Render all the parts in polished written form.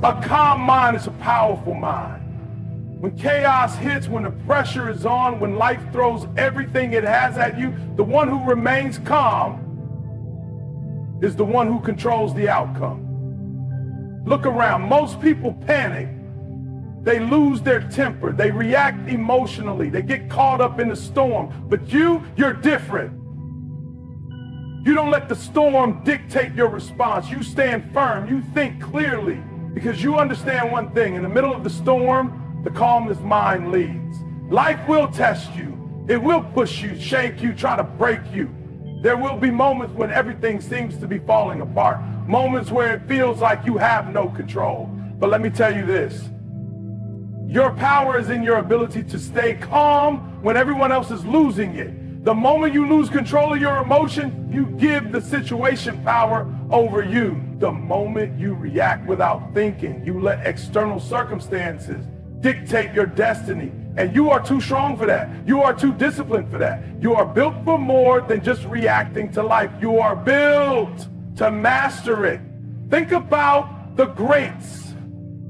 A calm mind is a powerful mind. When chaos hits, when the pressure is on, when life throws everything it has at you, the one who remains calm is the one who controls the outcome. Look around. Most people panic. They lose their temper. They react emotionally. They get caught up in the storm. But you're different. You don't let the storm dictate your response. You stand firm. You think clearly because you understand one thing. In the middle of the storm, the calmest mind leads. Life will test you. It will push you, shake you, try to break you. There will be moments when everything seems to be falling apart. Moments where it feels like you have no control. But let me tell you this. Your power is in your ability to stay calm when everyone else is losing it. The moment you lose control of your emotion, you give the situation power over you. The moment you react without thinking, you let external circumstances dictate your destiny. And you are too strong for that. You are too disciplined for that. You are built for more than just reacting to life. You are built to master it. Think about the greats,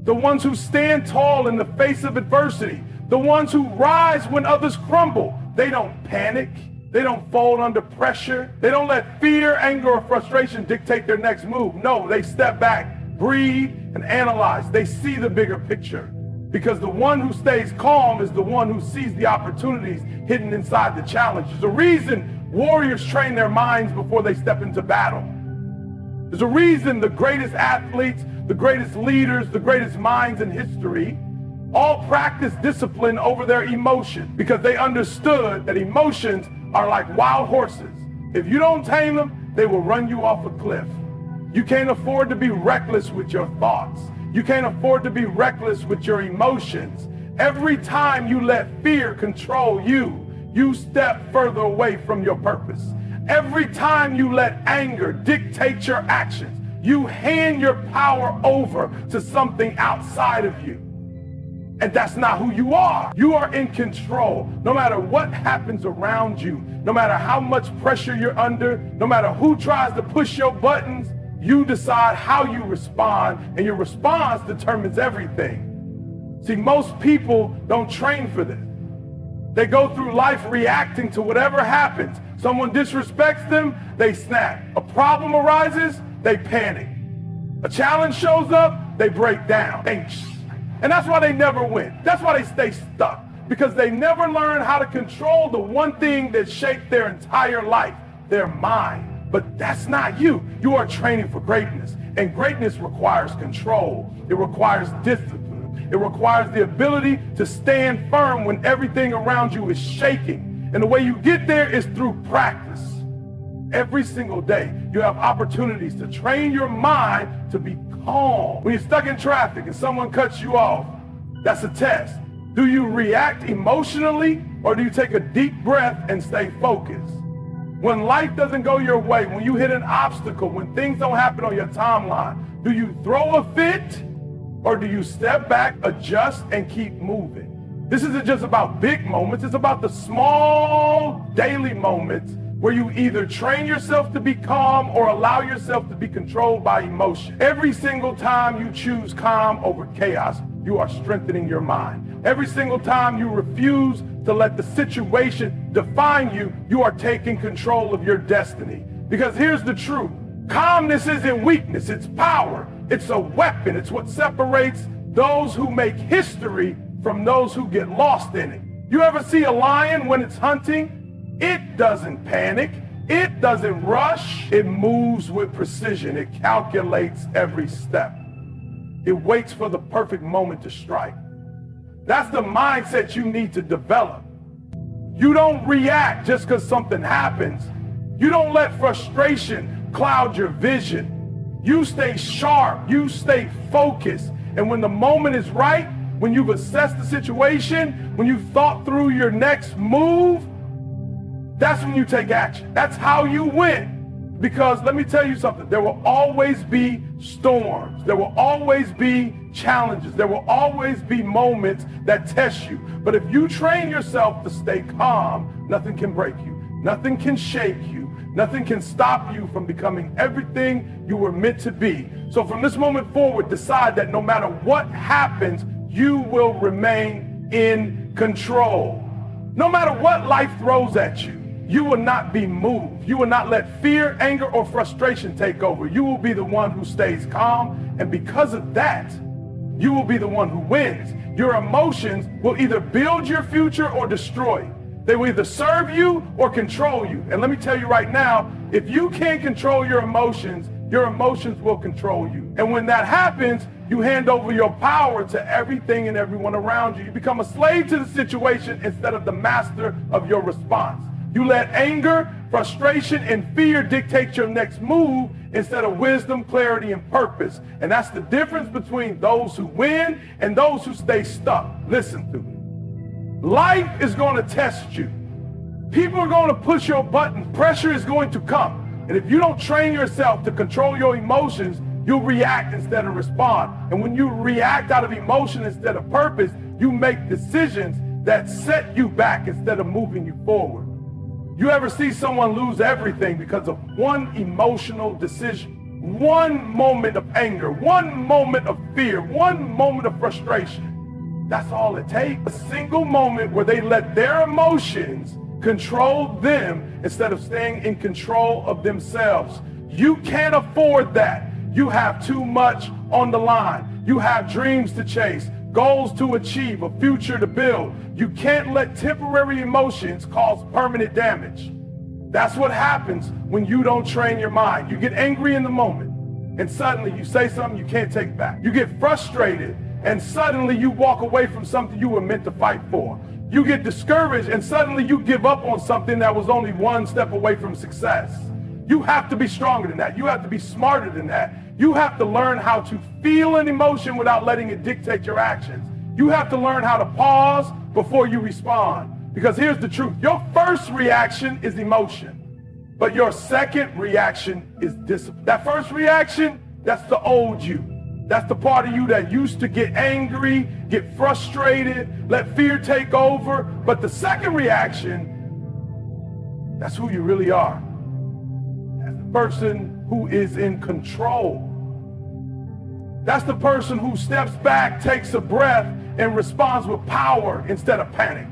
the ones who stand tall in the face of adversity, the ones who rise when others crumble. They don't panic. They don't fold under pressure. They don't let fear, anger, or frustration dictate their next move. No, they step back, breathe, and analyze. They see the bigger picture. Because the one who stays calm is the one who sees the opportunities hidden inside the challenges. The reason warriors train their minds before they step into battle. There's a reason the greatest athletes, the greatest leaders, the greatest minds in history all practice discipline over their emotions because they understood that emotions are like wild horses. If you don't tame them, they will run you off a cliff. You can't afford to be reckless with your thoughts. You can't afford to be reckless with your emotions. Every time you let fear control you, you step further away from your purpose. Every time you let anger dictate your actions, you hand your power over to something outside of you. And that's not who you are. You are in control. No matter what happens around you, no matter how much pressure you're under, no matter who tries to push your buttons, you decide how you respond, and your response determines everything. See, most people don't train for this. They go through life reacting to whatever happens. Someone disrespects them, they snap. A problem arises, they panic. A challenge shows up, they break down. And that's why they never win. That's why they stay stuck. Because they never learn how to control the one thing that shaped their entire life, their mind. But that's not you. You are training for greatness. And greatness requires control. It requires discipline. It requires the ability to stand firm when everything around you is shaking. And the way you get there is through practice. Every single day, you have opportunities to train your mind to be calm. When you're stuck in traffic and someone cuts you off, that's a test. Do you react emotionally or do you take a deep breath and stay focused? When life doesn't go your way, when you hit an obstacle, when things don't happen on your timeline, do you throw a fit or do you step back, adjust, and keep moving? This isn't just about big moments. It's about the small daily moments where you either train yourself to be calm or allow yourself to be controlled by emotion. Every single time you choose calm over chaos, you are strengthening your mind. Every single time you refuse to let the situation define you, you are taking control of your destiny. Because here's the truth. Calmness isn't weakness, it's power. It's a weapon. It's what separates those who make history from those who get lost in it. You ever see a lion when it's hunting? It doesn't panic. It doesn't rush. It moves with precision. It calculates every step. It waits for the perfect moment to strike. That's the mindset you need to develop. You don't react just because something happens. You don't let frustration cloud your vision. You stay sharp. You stay focused. And when the moment is right, when you've assessed the situation, when you've thought through your next move, that's when you take action. That's how you win. Because let me tell you something, there will always be storms. There will always be challenges. There will always be moments that test you. But if you train yourself to stay calm, nothing can break you. Nothing can shake you. Nothing can stop you from becoming everything you were meant to be. So from this moment forward, decide that no matter what happens, you will remain in control. No matter what life throws at you, you will not be moved. You will not let fear, anger, or frustration take over. You will be the one who stays calm, and because of that, you will be the one who wins. Your emotions will either build your future or destroy it. They will either serve you or control you. And let me tell you right now, if you can't control your emotions will control you. And when that happens, you hand over your power to everything and everyone around you. You become a slave to the situation instead of the master of your response. You let anger, frustration, and fear dictate your next move instead of wisdom, clarity, and purpose. And that's the difference between those who win and those who stay stuck. Listen to me. Life is going to test you. People are going to push your buttons. Pressure is going to come. And if you don't train yourself to control your emotions, you'll react instead of respond. And when you react out of emotion instead of purpose, you make decisions that set you back instead of moving you forward. You ever see someone lose everything because of one emotional decision, one moment of anger, one moment of fear, one moment of frustration? That's all it takes. A single moment where they let their emotions control them instead of staying in control of themselves. You can't afford that. You have too much on the line. You have dreams to chase, goals to achieve, a future to build. You can't let temporary emotions cause permanent damage. That's what happens when you don't train your mind. You get angry in the moment, and suddenly you say something you can't take back. You get frustrated, and suddenly you walk away from something you were meant to fight for. You get discouraged, and suddenly you give up on something that was only one step away from success. You have to be stronger than that. You have to be smarter than that. You have to learn how to feel an emotion without letting it dictate your actions. You have to learn how to pause before you respond. Because here's the truth. Your first reaction is emotion, but your second reaction is discipline. That first reaction, that's the old you. That's the part of you that used to get angry, get frustrated, let fear take over. But the second reaction, that's who you really are. That's the person who is in control. That's the person who steps back, takes a breath, and responds with power instead of panic.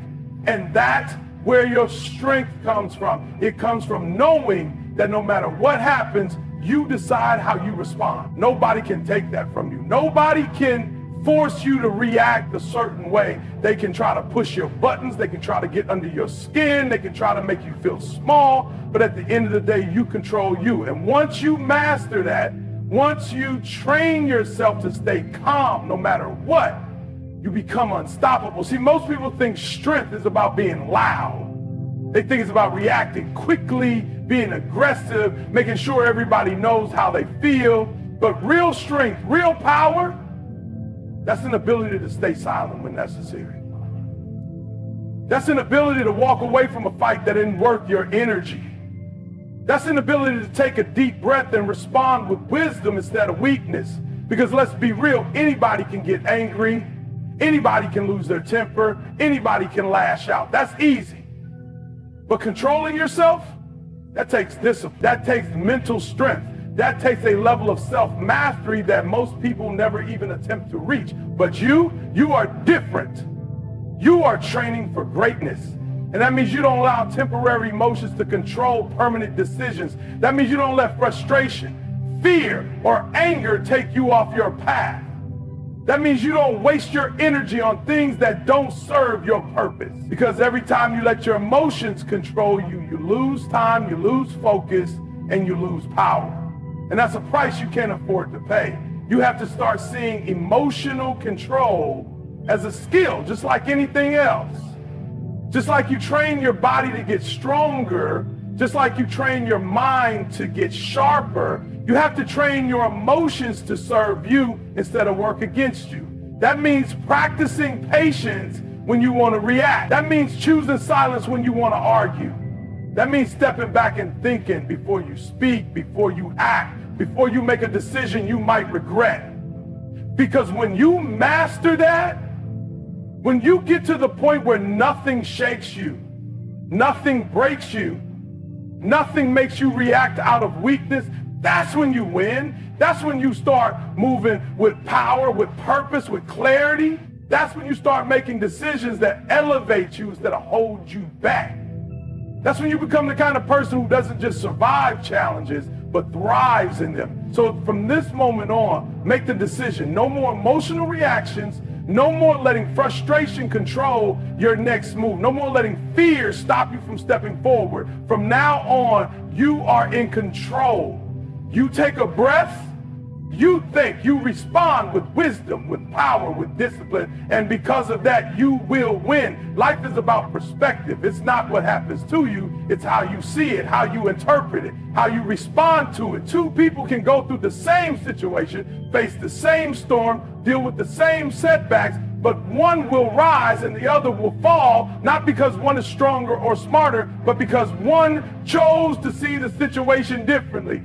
And that's where your strength comes from. It comes from knowing that no matter what happens, you decide how you respond. Nobody can take that from you. Nobody can force you to react a certain way. They can try to push your buttons. They can try to get under your skin. They can try to make you feel small. But at the end of the day, you control you. And once you master that, once you train yourself to stay calm no matter what, you become unstoppable. See, most people think strength is about being loud. They think it's about reacting quickly, being aggressive, making sure everybody knows how they feel. But real strength, real power, that's an ability to stay silent when necessary. That's an ability to walk away from a fight that isn't worth your energy. That's an ability to take a deep breath and respond with wisdom instead of weakness. Because let's be real, anybody can get angry. Anybody can lose their temper. Anybody can lash out. That's easy. But controlling yourself, that takes discipline. That takes mental strength. That takes a level of self-mastery that most people never even attempt to reach. But you are different. You are training for greatness. And that means you don't allow temporary emotions to control permanent decisions. That means you don't let frustration, fear, or anger take you off your path. That means you don't waste your energy on things that don't serve your purpose. Because every time you let your emotions control you, you lose time, you lose focus, and you lose power. And that's a price you can't afford to pay. You have to start seeing emotional control as a skill, just like anything else. Just like you train your body to get stronger, just like you train your mind to get sharper, you have to train your emotions to serve you instead of work against you. That means practicing patience when you want to react. That means choosing silence when you want to argue. That means stepping back and thinking before you speak, before you act, before you make a decision you might regret. Because when you master that, when you get to the point where nothing shakes you, nothing breaks you, Nothing makes you react out of weakness. That's when you win. That's when you start moving with power, with purpose, with clarity. That's when you start making decisions that elevate you instead of hold you back. That's when you become the kind of person who doesn't just survive challenges, but thrives in them. So from this moment on, make the decision. No more emotional reactions. No more letting frustration control your next move. No more letting fear stop you from stepping forward. From now on, you are in control. You take a breath, you think, you respond with wisdom, with power, with discipline, and because of that, you will win. Life is about perspective. It's not what happens to you, it's how you see it, how you interpret it, how you respond to it. Two people can go through the same situation, face the same storm, deal with the same setbacks, but one will rise and the other will fall, not because one is stronger or smarter, but because one chose to see the situation differently.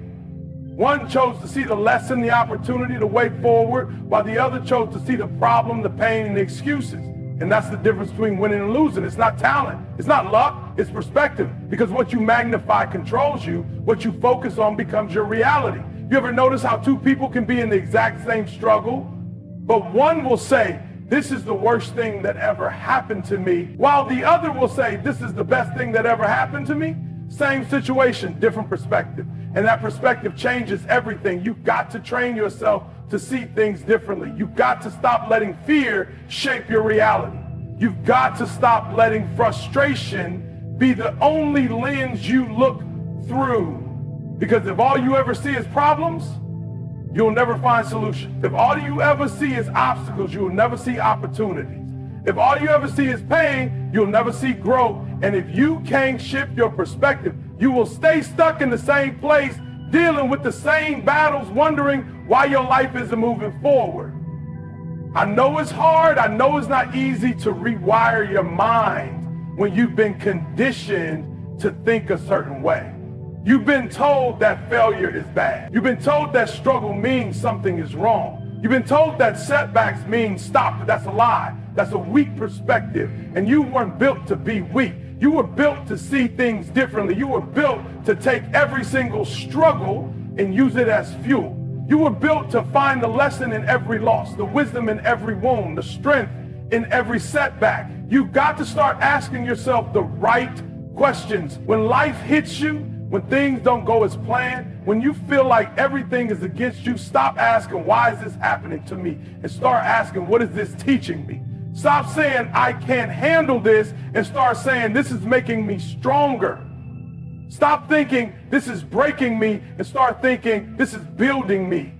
One chose to see the lesson, the opportunity, the way forward, while the other chose to see the problem, the pain, and the excuses. And that's the difference between winning and losing. It's not talent. It's not luck. It's perspective. Because what you magnify controls you. What you focus on becomes your reality. You ever notice how two people can be in the exact same struggle, but one will say, this is the worst thing that ever happened to me, while the other will say, this is the best thing that ever happened to me? Same situation, different perspective. And that perspective changes everything. You've got to train yourself to see things differently. You've got to stop letting fear shape your reality. You've got to stop letting frustration be the only lens you look through. Because if all you ever see is problems, you'll never find solutions. If all you ever see is obstacles, you'll never see opportunities. If all you ever see is pain, you'll never see growth. And if you can't shift your perspective, you will stay stuck in the same place, dealing with the same battles, wondering why your life isn't moving forward. I know it's hard. I know it's not easy to rewire your mind when you've been conditioned to think a certain way. You've been told that failure is bad. You've been told that struggle means something is wrong. You've been told that setbacks mean stop, but that's a lie. That's a weak perspective. And you weren't built to be weak. You were built to see things differently. You were built to take every single struggle and use it as fuel. You were built to find the lesson in every loss, the wisdom in every wound, the strength in every setback. You've got to start asking yourself the right questions. When life hits you, when things don't go as planned, when you feel like everything is against you, stop asking, why is this happening to me? And start asking, what is this teaching me? Stop saying, I can't handle this, and start saying, this is making me stronger. Stop thinking, this is breaking me, and start thinking, this is building me.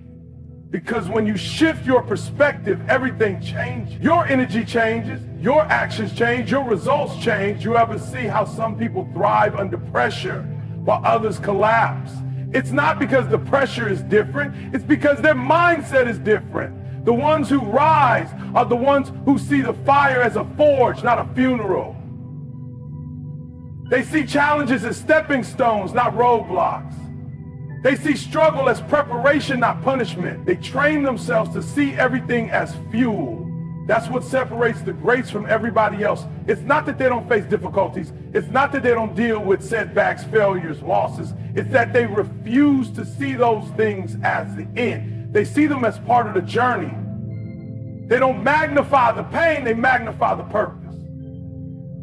Because when you shift your perspective, everything changes. Your energy changes, your actions change, your results change. You ever see how some people thrive under pressure while others collapse? It's not because the pressure is different, it's because their mindset is different. The ones who rise are the ones who see the fire as a forge, not a funeral. They see challenges as stepping stones, not roadblocks. They see struggle as preparation, not punishment. They train themselves to see everything as fuel. That's what separates the greats from everybody else. It's not that they don't face difficulties. It's not that they don't deal with setbacks, failures, losses. It's that they refuse to see those things as the end. They see them as part of the journey. They don't magnify the pain, they magnify the purpose.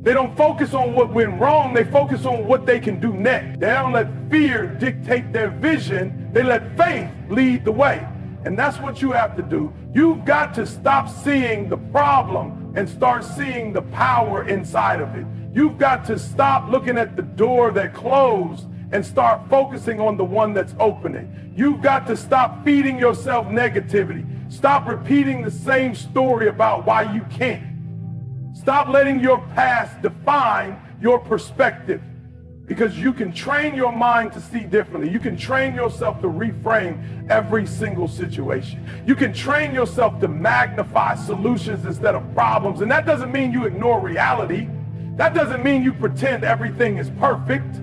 They don't focus on what went wrong, they focus on what they can do next. They don't let fear dictate their vision, they let faith lead the way. And that's what you have to do. You've got to stop seeing the problem and start seeing the power inside of it. You've got to stop looking at the door that closed and start focusing on the one that's opening. You've got to stop feeding yourself negativity. Stop repeating the same story about why you can't. Stop letting your past define your perspective, because you can train your mind to see differently. You can train yourself to reframe every single situation. You can train yourself to magnify solutions instead of problems. And that doesn't mean you ignore reality. That doesn't mean you pretend everything is perfect.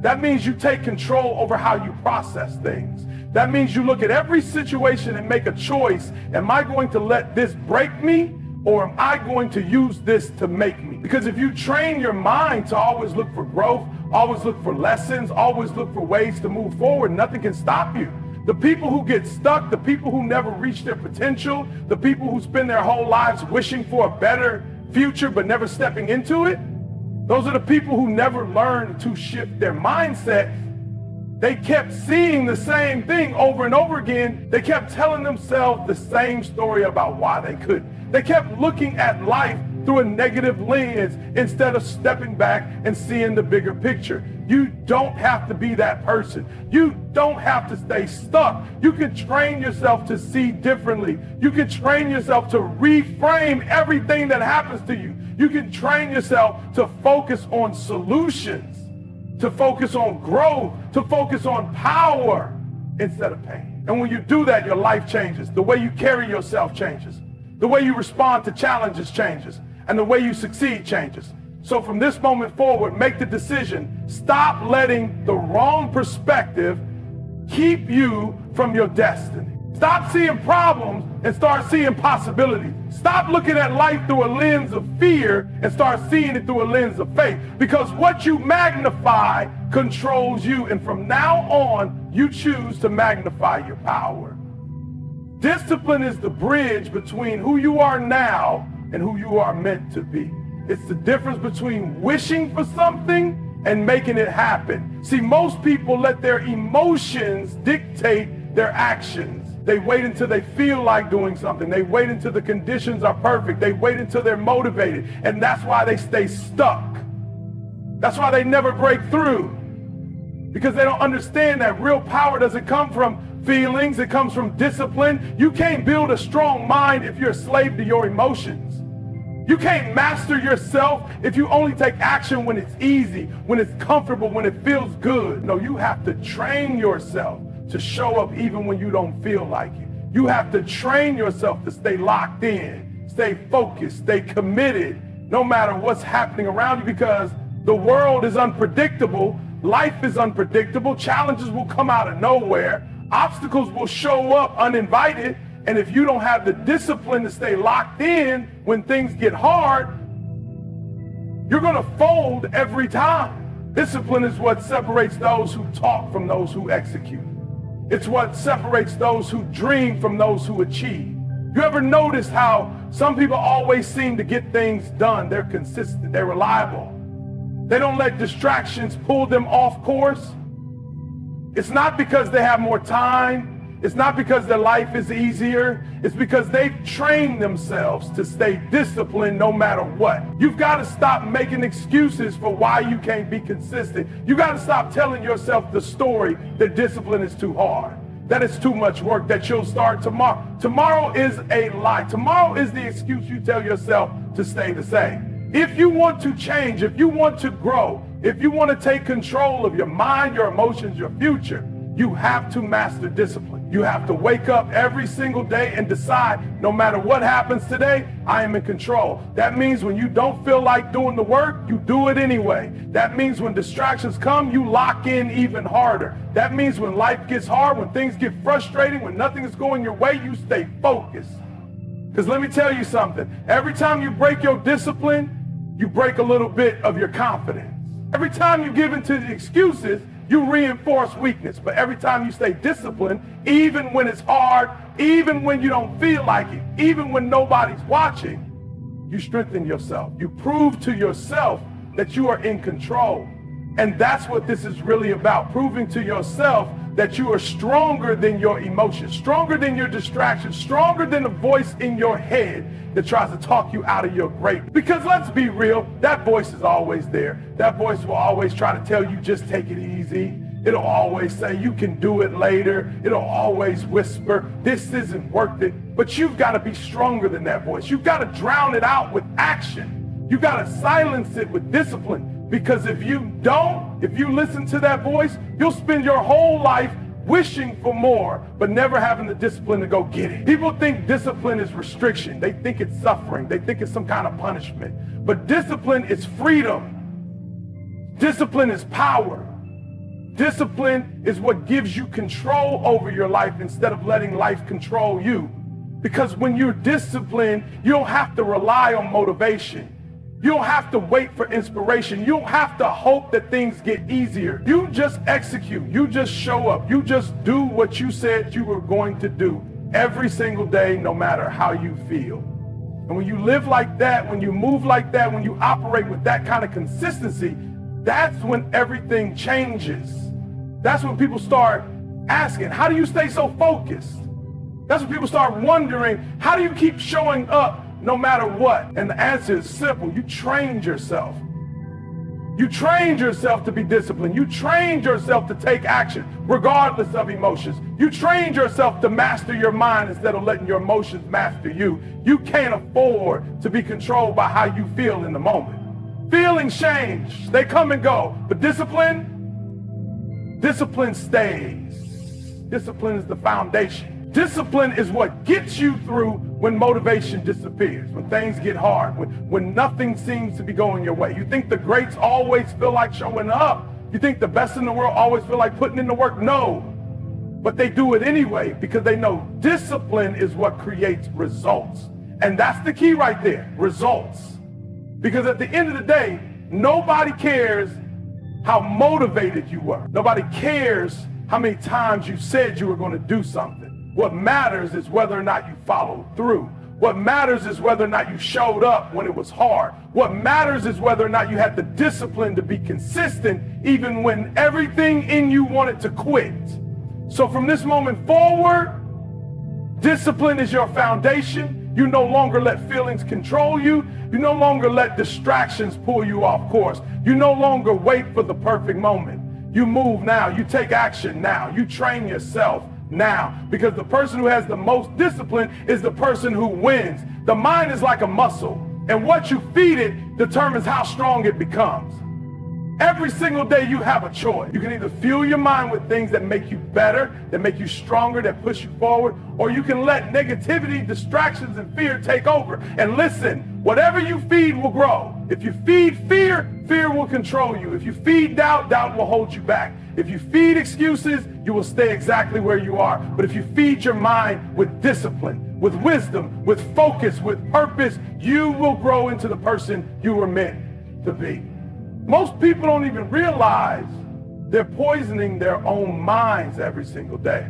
That means you take control over how you process things. That means you look at every situation and make a choice. Am I going to let this break me, or am I going to use this to make me? Because if you train your mind to always look for growth, always look for lessons, always look for ways to move forward, nothing can stop you. The people who get stuck, the people who never reach their potential, the people who spend their whole lives wishing for a better future but never stepping into it, those are the people who never learn to shift their mindset. They kept seeing the same thing over and over again. They kept telling themselves the same story about why they couldn't. They kept looking at life through a negative lens instead of stepping back and seeing the bigger picture. You don't have to be that person. You don't have to stay stuck. You can train yourself to see differently. You can train yourself to reframe everything that happens to you. You can train yourself to focus on solutions, to focus on growth, to focus on power instead of pain. And when you do that, your life changes. The way you carry yourself changes. The way you respond to challenges changes. And the way you succeed changes. So from this moment forward, make the decision. Stop letting the wrong perspective keep you from your destiny. Stop seeing problems and start seeing possibilities. Stop looking at life through a lens of fear and start seeing it through a lens of faith. Because what you magnify controls you. And from now on, you choose to magnify your power. Discipline is the bridge between who you are now and who you are meant to be. It's the difference between wishing for something and making it happen. See, most people let their emotions dictate their actions. They wait until they feel like doing something. They wait until the conditions are perfect. They wait until they're motivated. And that's why they stay stuck. That's why they never break through. Because they don't understand that real power doesn't come from feelings. It comes from discipline. You can't build a strong mind if you're a slave to your emotions. You can't master yourself if you only take action when it's easy, when it's comfortable, when it feels good. No, you have to train yourself to show up even when you don't feel like it. You have to train yourself to stay locked in, stay focused, stay committed, no matter what's happening around you, because the world is unpredictable. Life is unpredictable. Challenges will come out of nowhere. Obstacles will show up uninvited. And if you don't have the discipline to stay locked in when things get hard, you're going to fold every time. Discipline is what separates those who talk from those who execute. It's what separates those who dream from those who achieve. You ever notice how some people always seem to get things done? They're consistent, they're reliable. They don't let distractions pull them off course. It's not because they have more time. It's not because their life is easier. It's because they've trained themselves to stay disciplined no matter what. You've got to stop making excuses for why you can't be consistent. You got to stop telling yourself the story that discipline is too hard, that it's too much work, that you'll start tomorrow. Tomorrow is a lie. Tomorrow is the excuse you tell yourself to stay the same. If you want to change, if you want to grow, if you want to take control of your mind, your emotions, your future, you have to master discipline. You have to wake up every single day and decide, no matter what happens today, I am in control. That means when you don't feel like doing the work, you do it anyway. That means when distractions come, you lock in even harder. That means when life gets hard, when things get frustrating, when nothing is going your way, you stay focused. Because let me tell you something. Every time you break your discipline, you break a little bit of your confidence. Every time you give into the excuses, you reinforce weakness. But every time you stay disciplined, even when it's hard, even when you don't feel like it, even when nobody's watching, you strengthen yourself. You prove to yourself that you are in control. And that's what this is really about, proving to yourself that you are stronger than your emotions, stronger than your distractions, stronger than the voice in your head that tries to talk you out of your greatness. Because let's be real, that voice is always there. That voice will always try to tell you, just take it easy. It'll always say, you can do it later. It'll always whisper, this isn't worth it. But you've got to be stronger than that voice. You've got to drown it out with action. You've got to silence it with discipline. Because if you don't, if you listen to that voice, you'll spend your whole life wishing for more, but never having the discipline to go get it. People think discipline is restriction. They think it's suffering. They think it's some kind of punishment. But discipline is freedom. Discipline is power. Discipline is what gives you control over your life instead of letting life control you. Because when you're disciplined, you don't have to rely on motivation. You don't have to wait for inspiration. You don't have to hope that things get easier. You just execute. You just show up. You just do what you said you were going to do every single day, no matter how you feel. And when you live like that, when you move like that, when you operate with that kind of consistency, that's when everything changes. That's when people start asking, how do you stay so focused? That's when people start wondering, how do you keep showing up no matter what? And the answer is simple. You trained yourself. You trained yourself to be disciplined. You trained yourself to take action regardless of emotions. You trained yourself to master your mind instead of letting your emotions master you. You can't afford to be controlled by how you feel in the moment. Feelings change. They come and go. But discipline stays. Discipline is the foundation. Discipline is what gets you through when motivation disappears, when things get hard, when nothing seems to be going your way. You think the greats always feel like showing up? You think the best in the world always feel like putting in the work? No. But they do it anyway because they know discipline is what creates results. And that's the key right there, results. Because at the end of the day, nobody cares how motivated you were. Nobody cares how many times you said you were going to do something. What matters is whether or not you followed through. What matters is whether or not you showed up when it was hard. What matters is whether or not you had the discipline to be consistent even when everything in you wanted to quit. So from this moment forward, discipline is your foundation. You no longer let feelings control you. You no longer let distractions pull you off course. You no longer wait for the perfect moment. You move now. You take action now. You train yourself now, because the person who has the most discipline is the person who wins. The mind is like a muscle, and what you feed it determines how strong it becomes. Every single day you have a choice. You can either fuel your mind with things that make you better, that make you stronger, that push you forward, or you can let negativity, distractions, and fear take over. And listen, whatever you feed will grow. If you feed fear, fear will control you. If you feed doubt, doubt will hold you back. If you feed excuses, you will stay exactly where you are. But if you feed your mind with discipline, with wisdom, with focus, with purpose, you will grow into the person you were meant to be. Most people don't even realize they're poisoning their own minds every single day.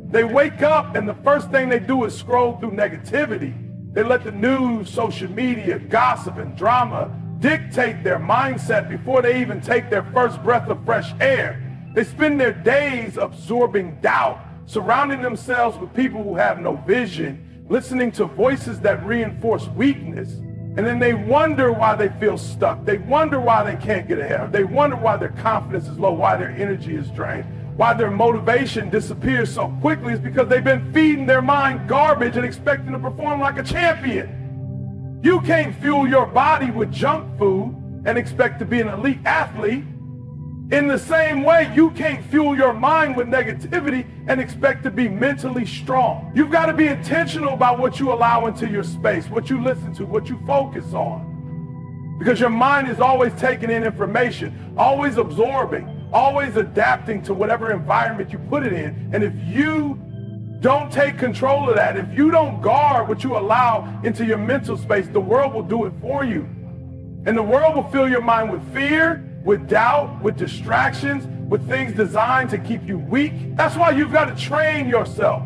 They wake up and the first thing they do is scroll through negativity. They let the news, social media, gossip, and drama dictate their mindset before they even take their first breath of fresh air. They spend their days absorbing doubt, surrounding themselves with people who have no vision, listening to voices that reinforce weakness. And then they wonder why they feel stuck. They wonder why they can't get ahead. They wonder why their confidence is low, why their energy is drained, why their motivation disappears so quickly. Is because they've been feeding their mind garbage and expecting to perform like a champion. You can't fuel your body with junk food and expect to be an elite athlete. In the same way, you can't fuel your mind with negativity and expect to be mentally strong. You've got to be intentional about what you allow into your space, what you listen to, what you focus on. Because your mind is always taking in information, always absorbing, always adapting to whatever environment you put it in. And if you don't take control of that, if you don't guard what you allow into your mental space, the world will do it for you. And the world will fill your mind with fear, with doubt, with distractions, with things designed to keep you weak. That's why you've got to train yourself.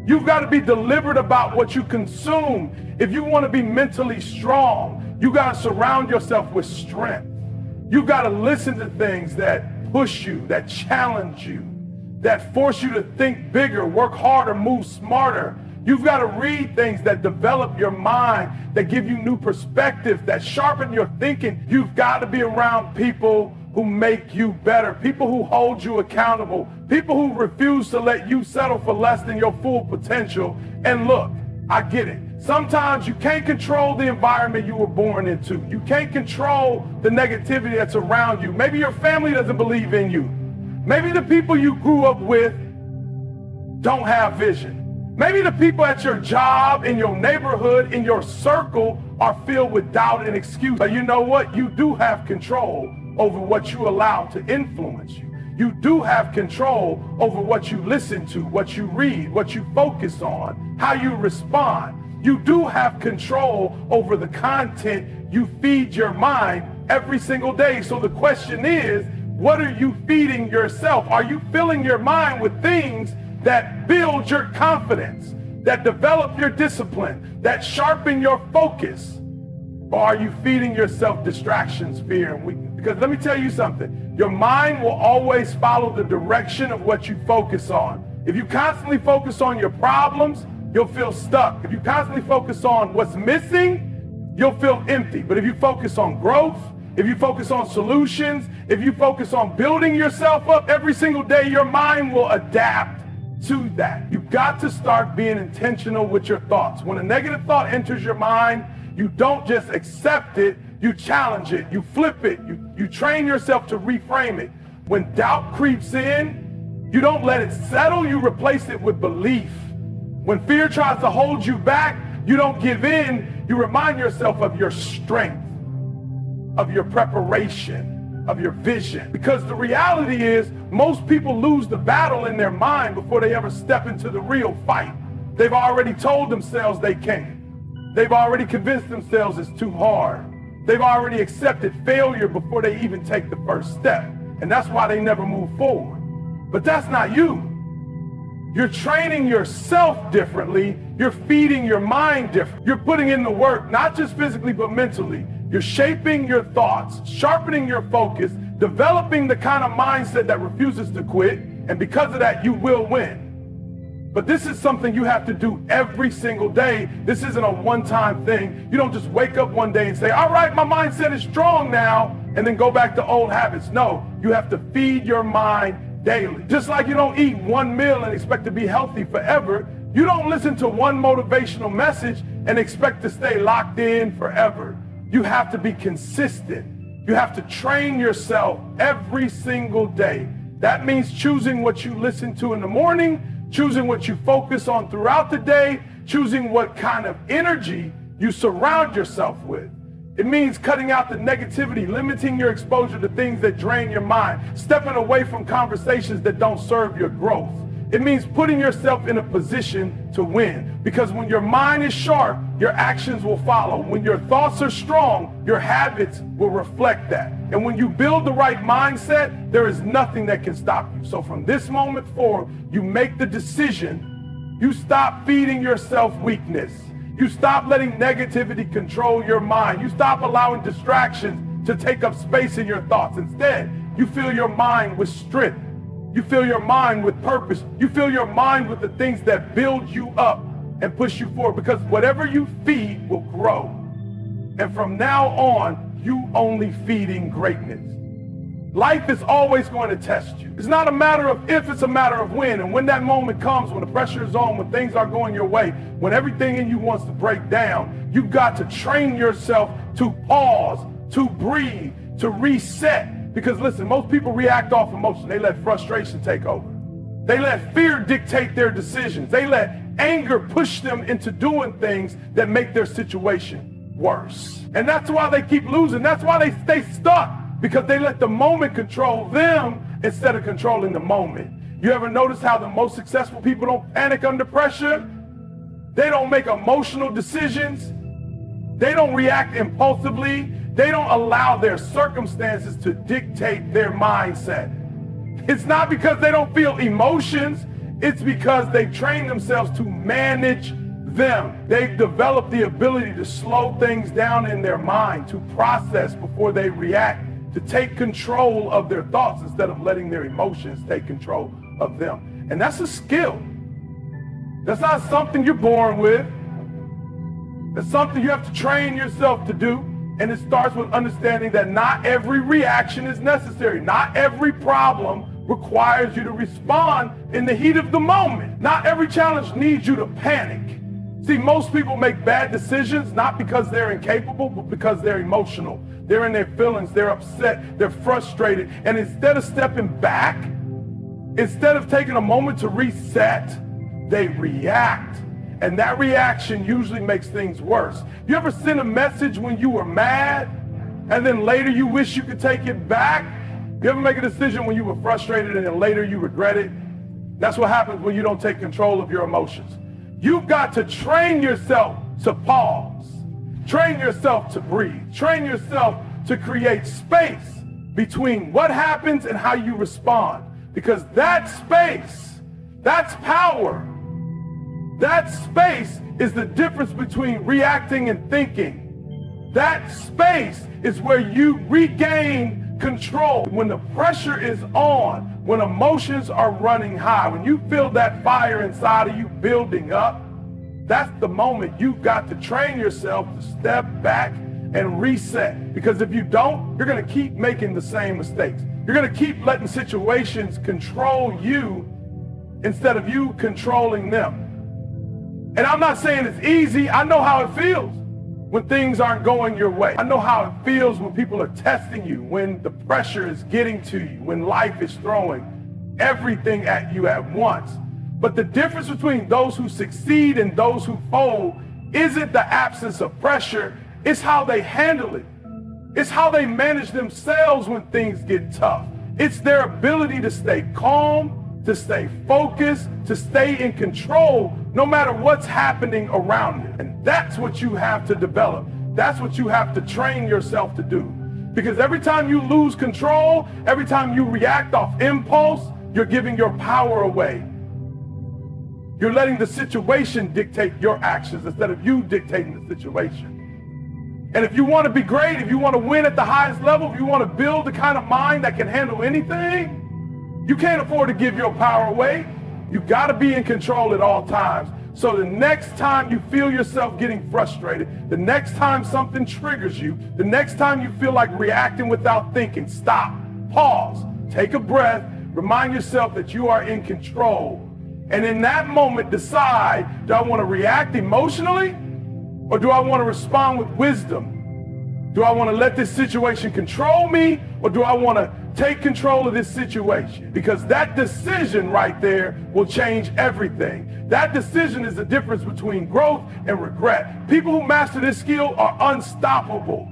You've got to be deliberate about what you consume. If you want to be mentally strong, you got to surround yourself with strength. You've got to listen to things that push you, that challenge you, that force you to think bigger, work harder, move smarter. You've got to read things that develop your mind, that give you new perspectives, that sharpen your thinking. You've got to be around people who make you better, people who hold you accountable, people who refuse to let you settle for less than your full potential. And look, I get it. Sometimes you can't control the environment you were born into. You can't control the negativity that's around you. Maybe your family doesn't believe in you. Maybe the people you grew up with don't have vision. Maybe the people at your job, in your neighborhood, in your circle are filled with doubt and excuse. But you know what? You do have control over what you allow to influence you. You do have control over what you listen to, what you read, what you focus on, how you respond. You do have control over the content you feed your mind every single day. So the question is, what are you feeding yourself? Are you filling your mind with things that build your confidence, that develop your discipline, that sharpen your focus? Or are you feeding yourself distractions, fear, and weakness? Because let me tell you something, your mind will always follow the direction of what you focus on. If you constantly focus on your problems, you'll feel stuck. If you constantly focus on what's missing, you'll feel empty. But if you focus on growth, if you focus on solutions, if you focus on building yourself up every single day, your mind will adapt to that. You've got to start being intentional with your thoughts. When a negative thought enters your mind, you don't just accept it, you challenge it, you flip it, you train yourself to reframe it. When doubt creeps in, you don't let it settle, you replace it with belief. When fear tries to hold you back, you don't give in, you remind yourself of your strength, of your preparation, of your vision. Because the reality is, most people lose the battle in their mind before they ever step into the real fight. They've already told themselves they can't. They've already convinced themselves it's too hard. They've already accepted failure before they even take the first step. And that's why they never move forward. But that's not you. You're training yourself differently. You're feeding your mind differently. You're putting in the work, not just physically, but mentally. You're shaping your thoughts, sharpening your focus, developing the kind of mindset that refuses to quit. And because of that, you will win. But this is something you have to do every single day. This isn't a one-time thing. You don't just wake up one day and say, all right, my mindset is strong now, and then go back to old habits. No, you have to feed your mind daily. Just like you don't eat one meal and expect to be healthy forever, you don't listen to one motivational message and expect to stay locked in forever. You have to be consistent. You have to train yourself every single day. That means choosing what you listen to in the morning, choosing what you focus on throughout the day, choosing what kind of energy you surround yourself with. It means cutting out the negativity, limiting your exposure to things that drain your mind, stepping away from conversations that don't serve your growth. It means putting yourself in a position to win. Because when your mind is sharp, your actions will follow. When your thoughts are strong, your habits will reflect that. And when you build the right mindset, there is nothing that can stop you. So from this moment forward, you make the decision. You stop feeding yourself weakness. You stop letting negativity control your mind. You stop allowing distractions to take up space in your thoughts. Instead, you fill your mind with strength. You fill your mind with purpose. You fill your mind with the things that build you up and push you forward, because whatever you feed will grow. And from now on, you only feeding greatness. Life is always going to test you. It's not a matter of if, it's a matter of when. And when that moment comes, when the pressure is on, when things are going your way, when everything in you wants to break down, you've got to train yourself to pause, to breathe, to reset. Because listen, most people react off emotion. They let frustration take over. They let fear dictate their decisions. They let anger push them into doing things that make their situation worse. And that's why they keep losing. That's why they stay stuck, because they let the moment control them instead of controlling the moment. You ever notice how the most successful people don't panic under pressure? They don't make emotional decisions. They don't react impulsively. They don't allow their circumstances to dictate their mindset. It's not because they don't feel emotions. It's because they've trained themselves to manage them. They've developed the ability to slow things down in their mind, to process before they react, to take control of their thoughts instead of letting their emotions take control of them. And that's a skill. That's not something you're born with. That's something you have to train yourself to do. And it starts with understanding that not every reaction is necessary. Not every problem requires you to respond in the heat of the moment. Not every challenge needs you to panic. See, most people make bad decisions not because they're incapable, but because they're emotional. They're in their feelings, they're upset, they're frustrated. And instead of stepping back, instead of taking a moment to reset, they react. And that reaction usually makes things worse. You ever send a message when you were mad, and then later you wish you could take it back? You ever make a decision when you were frustrated and then later you regret it? That's what happens when you don't take control of your emotions. You've got to train yourself to pause. Train yourself to breathe. Train yourself to create space between what happens and how you respond. Because that space, that's power. That space is the difference between reacting and thinking. That space is where you regain control. When the pressure is on, when emotions are running high, when you feel that fire inside of you building up, that's the moment you've got to train yourself to step back and reset. Because if you don't, you're going to keep making the same mistakes. You're going to keep letting situations control you instead of you controlling them. And I'm not saying it's easy. I know how it feels when things aren't going your way. I know how it feels when people are testing you, when the pressure is getting to you, when life is throwing everything at you at once. But the difference between those who succeed and those who fold isn't the absence of pressure, it's how they handle it. It's how they manage themselves when things get tough. It's their ability to stay calm, to stay focused, to stay in control, no matter what's happening around them. And that's what you have to develop. That's what you have to train yourself to do. Because every time you lose control, every time you react off impulse, you're giving your power away. You're letting the situation dictate your actions instead of you dictating the situation. And if you want to be great, if you want to win at the highest level, if you want to build the kind of mind that can handle anything, you can't afford to give your power away. You've got to be in control at all times. So the next time you feel yourself getting frustrated, the next time something triggers you, the next time you feel like reacting without thinking, stop, pause, take a breath, remind yourself that you are in control. And in that moment, decide, do I want to react emotionally or do I want to respond with wisdom? Do I want to let this situation control me or do I want to take control of this situation? Because that decision right there will change everything. That decision is the difference between growth and regret. People who master this skill are unstoppable.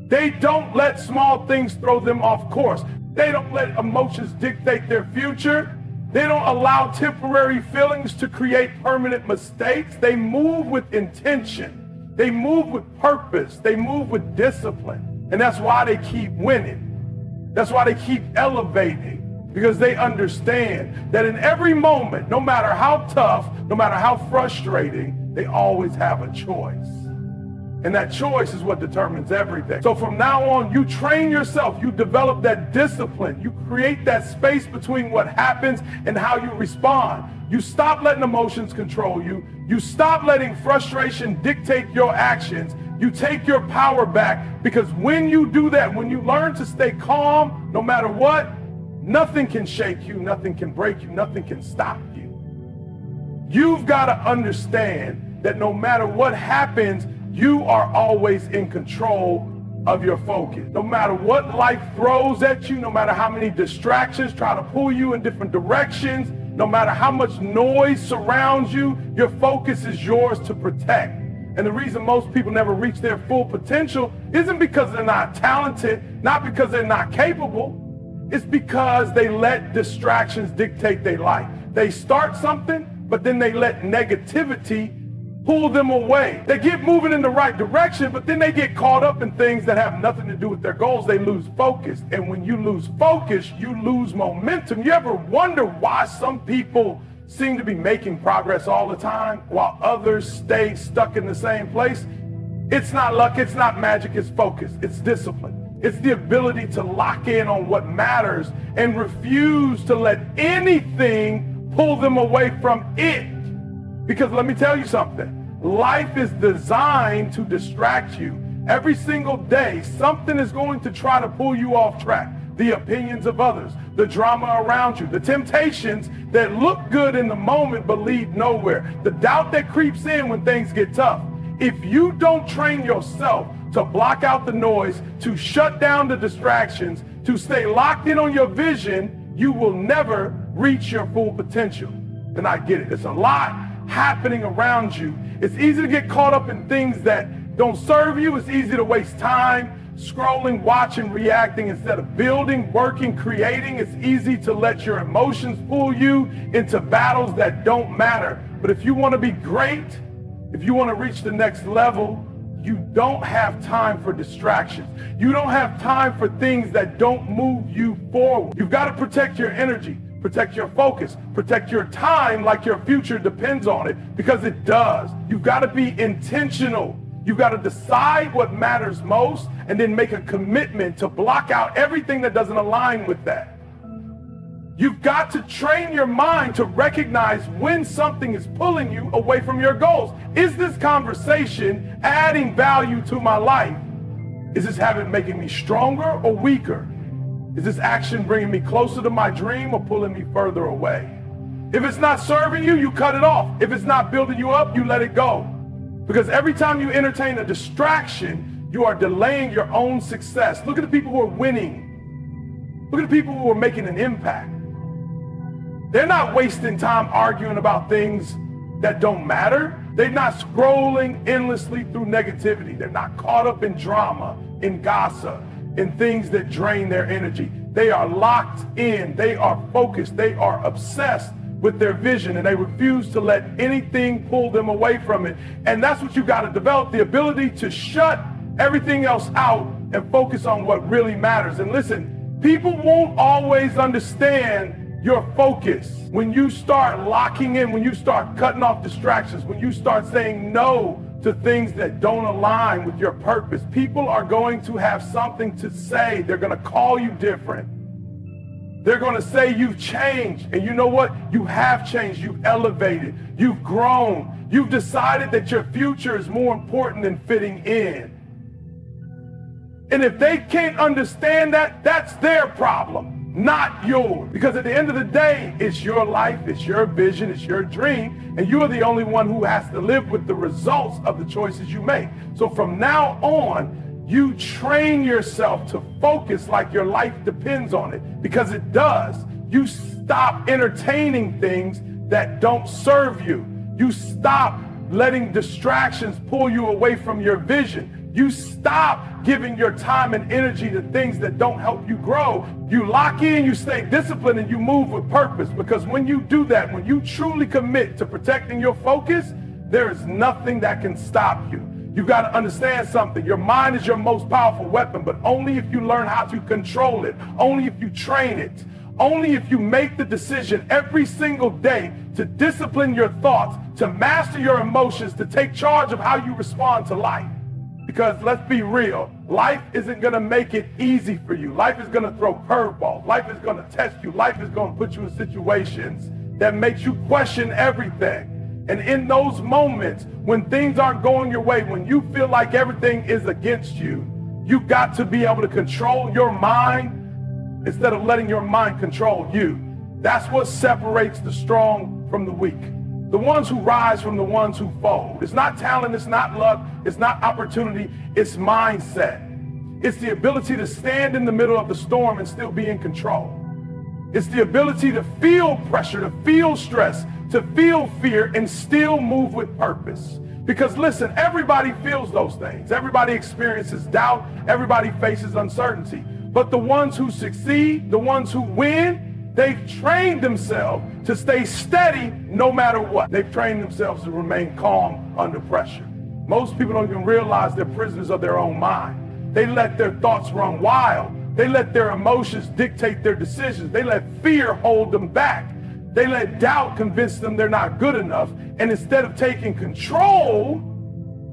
They don't let small things throw them off course. They don't let emotions dictate their future. They don't allow temporary feelings to create permanent mistakes. They move with intention. They move with purpose. They move with discipline. And that's why they keep winning. That's why they keep elevating, because they understand that in every moment, no matter how tough, no matter how frustrating, they always have a choice. And that choice is what determines everything. So from now on, you train yourself, you develop that discipline, you create that space between what happens and how you respond. You stop letting emotions control you. You stop letting frustration dictate your actions. You take your power back, because when you do that, when you learn to stay calm, no matter what, nothing can shake you, nothing can break you, nothing can stop you. You've got to understand that no matter what happens, you are always in control of your focus. No matter what life throws at you, no matter how many distractions try to pull you in different directions, no matter how much noise surrounds you, your focus is yours to protect. And the reason most people never reach their full potential isn't because they're not talented, not because they're not capable. It's because they let distractions dictate their life. They start something, but then they let negativity pull them away. They get moving in the right direction, but then they get caught up in things that have nothing to do with their goals. They lose focus. And when you lose focus, you lose momentum. You ever wonder why some people seem to be making progress all the time while others stay stuck in the same place? It's not luck, it's not magic, it's focus, it's discipline. It's the ability to lock in on what matters and refuse to let anything pull them away from it. Because let me tell you something, life is designed to distract you. Every single day, something is going to try to pull you off track. The opinions of others, the drama around you, the temptations that look good in the moment but lead nowhere, the doubt that creeps in when things get tough. If you don't train yourself to block out the noise, to shut down the distractions, to stay locked in on your vision, you will never reach your full potential. And I get it. It's a lot happening around you. It's easy to get caught up in things that don't serve you. It's easy to waste time scrolling, watching, reacting instead of building, working, creating. It's easy to let your emotions pull you into battles that don't matter. But if you want to be great, If you want to reach the next level, you don't have time for distractions. You don't have time for things that don't move you forward. You've got to protect your energy, protect your focus, protect your time like your future depends on it, because it does. You've got to be intentional. You've got to decide what matters most and then make a commitment to block out everything that doesn't align with that. You've got to train your mind to recognize when something is pulling you away from your goals. Is this conversation adding value to my life? Is this habit making me stronger or weaker? Is this action bringing me closer to my dream or pulling me further away? If it's not serving you, you cut it off. If it's not building you up, you let it go. Because every time you entertain a distraction, you are delaying your own success. Look at the people who are winning. Look at the people who are making an impact. They're not wasting time arguing about things that don't matter. They're not scrolling endlessly through negativity. They're not caught up in drama, in gossip, in things that drain their energy. They are locked in. They are focused. They are obsessed with their vision, and they refuse to let anything pull them away from it. And that's what you got to develop, the ability to shut everything else out and focus on what really matters. And listen, people won't always understand your focus. When you start locking in, when you start cutting off distractions, when you start saying no to things that don't align with your purpose, people are going to have something to say. They're going to call you different. They're going to say you've changed. And you know what? You have changed. You've elevated. You've grown. You've decided that your future is more important than fitting in. And if they can't understand that, that's their problem, not yours. Because at the end of the day, it's your life, it's your vision, it's your dream, and you are the only one who has to live with the results of the choices you make. So from now on, you train yourself to focus like your life depends on it, because it does. You stop entertaining things that don't serve you. You stop letting distractions pull you away from your vision. You stop giving your time and energy to things that don't help you grow. You lock in, you stay disciplined, and you move with purpose. Because when you do that, when you truly commit to protecting your focus, there is nothing that can stop you. You've got to understand something. Your mind is your most powerful weapon, but only if you learn how to control it, only if you train it, only if you make the decision every single day to discipline your thoughts, to master your emotions, to take charge of how you respond to life. Because let's be real, life isn't going to make it easy for you. Life is going to throw curveballs. Life is going to test you. Life is going to put you in situations that makes you question everything. And in those moments, when things aren't going your way, when you feel like everything is against you, you've got to be able to control your mind instead of letting your mind control you. That's what separates the strong from the weak. The ones who rise from the ones who fall. It's not talent, it's not luck, it's not opportunity, it's mindset. It's the ability to stand in the middle of the storm and still be in control. It's the ability to feel pressure, to feel stress, to feel fear, and still move with purpose. Because listen, everybody feels those things. Everybody experiences doubt. Everybody faces uncertainty. But the ones who succeed, the ones who win, they've trained themselves to stay steady no matter what. They've trained themselves to remain calm under pressure. Most people don't even realize they're prisoners of their own mind. They let their thoughts run wild. They let their emotions dictate their decisions. They let fear hold them back. They let doubt convince them they're not good enough. And instead of taking control,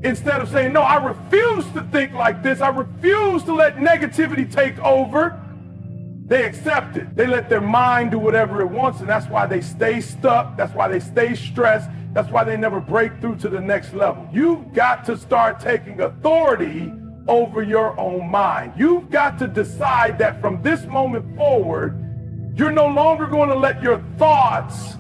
instead of saying, no, I refuse to think like this, I refuse to let negativity take over, they accept it. They let their mind do whatever it wants, and that's why they stay stuck. That's why they stay stressed. That's why they never break through to the next level. You've got to start taking authority over your own mind. You've got to decide that from this moment forward, you're no longer going to let your thoughts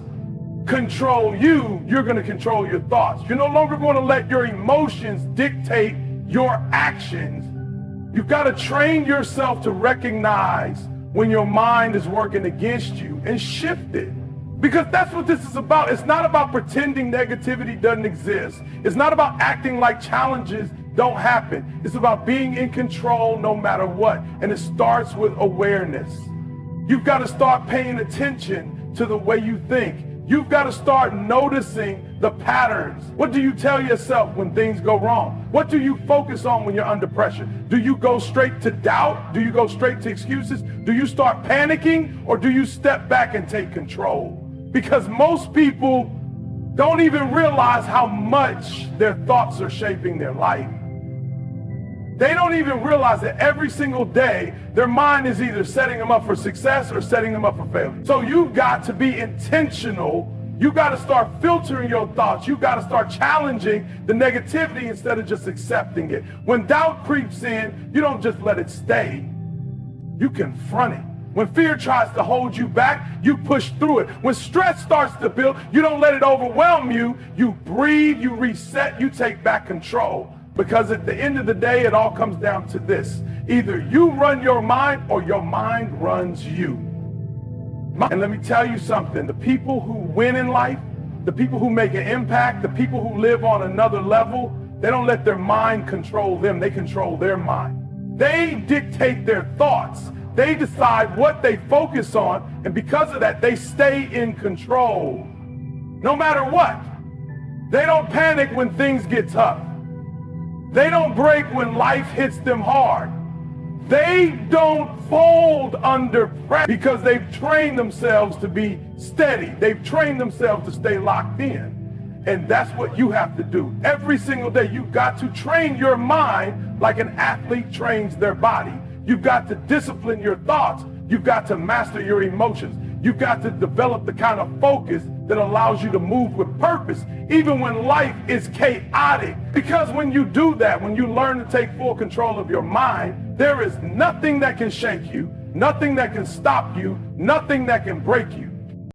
control you. You're going to control your thoughts. You're no longer going to let your emotions dictate your actions. You've got to train yourself to recognize when your mind is working against you and shift it. Because that's what this is about. It's not about pretending negativity doesn't exist. It's not about acting like challenges don't happen. It's about being in control no matter what. And it starts with awareness. You've got to start paying attention to the way you think. You've got to start noticing the patterns? What do you tell yourself when things go wrong? What do you focus on when you're under pressure? Do you go straight to doubt? Do you go straight to excuses? Do you start panicking, or do you step back and take control? Because most people don't even realize how much their thoughts are shaping their life. They don't even realize that every single day, their mind is either setting them up for success or setting them up for failure. So you've got to be intentional. You got to start filtering your thoughts. You got to start challenging the negativity instead of just accepting it. When doubt creeps in, you don't just let it stay. You confront it. When fear tries to hold you back, you push through it. When stress starts to build, you don't let it overwhelm you. You breathe, you reset, you take back control. Because at the end of the day, it all comes down to this. Either you run your mind or your mind runs you. And let me tell you something. The people who win in life, the people who make an impact, the people who live on another level, they don't let their mind control them. They control their mind. They dictate their thoughts. They decide what they focus on. And because of that, they stay in control. No matter what. They don't panic when things get tough. They don't break when life hits them hard. They don't fold under pressure because they've trained themselves to be steady. They've trained themselves to stay locked in. And that's what you have to do. Every single day, you've got to train your mind like an athlete trains their body. You've got to discipline your thoughts. You've got to master your emotions. You've got to develop the kind of focus that allows you to move with purpose, even when life is chaotic. Because when you do that, when you learn to take full control of your mind, there is nothing that can shake you, nothing that can stop you, nothing that can break you.